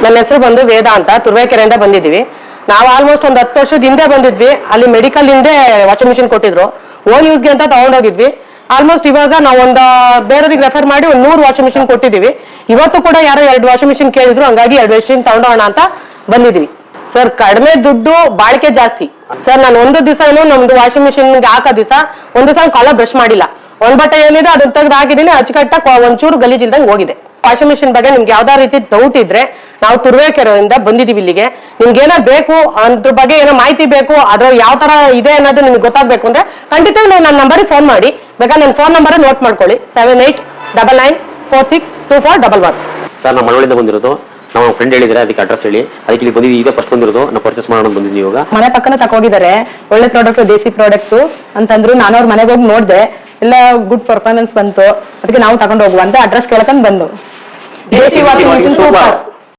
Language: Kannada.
ನನ್ನ ಹೆಸರು ಬಂದು ವೇದ ಅಂತ ತುರುವೇಕೆರೆಯಿಂದ ಬಂದಿದ್ದೀವಿ. ನಾವು ಆಲ್ಮೋಸ್ಟ್ ಒಂದು 10 ವರ್ಷದ ಹಿಂದೆ ಬಂದಿದ್ವಿ. ಅಲ್ಲಿ ಮೆಡಿಕಲ್ ಹಿಂದೆ ವಾಷಿಂಗ್ ಮಿಷಿನ್ ಕೊಟ್ಟಿದ್ರು. ಓನ್ ಯೂಸ್ಗೆ ಅಂತ ತಗೊಂಡೋಗಿದ್ವಿ. ಆಲ್ಮೋಸ್ಟ್ ಇವಾಗ ನಾವು ಬೇರೆಯವ್ರಿಗೆ ರೆಫರ್ ಮಾಡಿ 100 ವಾಷಿಂಗ್ ಮಿಷಿನ್ ಕೊಟ್ಟಿದ್ದೀವಿ. ಇವತ್ತು ಕೂಡ ಯಾರೋ 2 ವಾಷಿಂಗ್ ಮಿಷಿನ್ ಕೇಳಿದ್ರು, ಹಂಗಾಗಿ 2 ಮಿಷಿನ್ ತಗೊಂಡೋಣ ಅಂತ ಬಂದಿದ್ವಿ. ಸರ್ ಕಡಿಮೆ ದುಡ್ಡು ಬಾಳಿಕೆ ಜಾಸ್ತಿ. ಸರ್ ನಾನು ಒಂದು ದಿವಸ ನಮ್ದು ವಾಷಿಂಗ್ ಮಿಷಿನ್ಗೆ ಹಾಕೋ ದಿವಸ ಒಂದು ದಿವಸ ಕಾಲರ್ ಬ್ರಷ್ ಮಾಡಿಲ್ಲ. ಒಂದ್ ಬಟ್ಟೆ ಏನಿದೆ ಅದನ್ನ ತೆಗೆದು ಹಾಕಿದೀನಿ, ಅಚ್ಚುಕಟ್ಟ ಒಂಚೂರು ಗಲೀಜಿಲ್ದಂಗೆ ಹೋಗಿದೆ. ವಾಷಿಂಗ್ ಮಿಷಿನ್ ಬಗ್ಗೆ ನಿಮ್ಗೆ ಯಾವ್ದಾ ರೀತಿ ಡೌಟ್ ಇದ್ರೆ ನಾವು ತುರುವೇಕೆರೆಯಿಂದ ಬಂದಿದೀವಿ ಇಲ್ಲಿಗೆ. ನಿಮ್ಗೆ ಏನೋ ಬೇಕು ಅದ್ರ ಬಗ್ಗೆ ಏನೋ ಮಾಹಿತಿ ಬೇಕು, ಅದ್ರ ಯಾವ ತರ ಇದೆ ಅನ್ನೋದು ನಿಮ್ಗೆ ಗೊತ್ತಾಗ್ಬೇಕು ಅಂದ್ರೆ ಖಂಡಿತ ನೀವು ನನ್ನ ನಂಬರಿಗೆ ಫೋನ್ ಮಾಡಿ. ಬೇಕಾದ್ರೆ ನನ್ನ ಫೋನ್ ನಂಬರ್ ನೋಟ್ ಮಾಡ್ಕೊಳ್ಳಿ, 7899462411. ಸರ್ ನಾವು ಮಳವಳ್ಳಿಯಿಂದ ಬಂದಿರೋದು. ನಮ್ಮ ಫ್ರೆಂಡ್ ಹೇಳಿದ್ರೆ ಅದಕ್ಕೆ ಅಡ್ರೆಸ್ ಹೇಳಿ, ಅದಕ್ಕೆ ಇಲ್ಲಿ ಬಂದಿದ್ದೀವಿ. ಈಗ ಫಸ್ಟ್ ಬಂದಿರೋದು ನಾವು ಪರ್ಚೇಸ್ ಮಾಡೋಣ ಬಂದಿದ್ದೀವಿ. ಇವಾಗ ಮನೆ ಪಕ್ಕನ ತಕೋಗಿದ್ದಾರೆ, ಒಳ್ಳೆ ಪ್ರಾಡಕ್ಟ್, ದೇಸಿ ಪ್ರಾಡಕ್ಟ್ ಅಂತಂದ್ರು. ನಾನು ಅವ್ರ ಮನೆಗೆ ಹೋಗಿ ನೋಡಿದೆ, ಎಲ್ಲ ಗುಡ್ ಪರ್ಫಾರ್ಮೆನ್ಸ್ ಬಂತು. ಅದಕ್ಕೆ ನಾವು ತಗೊಂಡು ಹೋಗುವ ಅಂತ ಅಡ್ರೆಸ್ ಕೇಳ್ಕೊಂಡು ಬಂದು. ದೇಸಿ ವಾಷಿಂಗ್ ಮಿಷಿನ್ ಸೂಪರ್.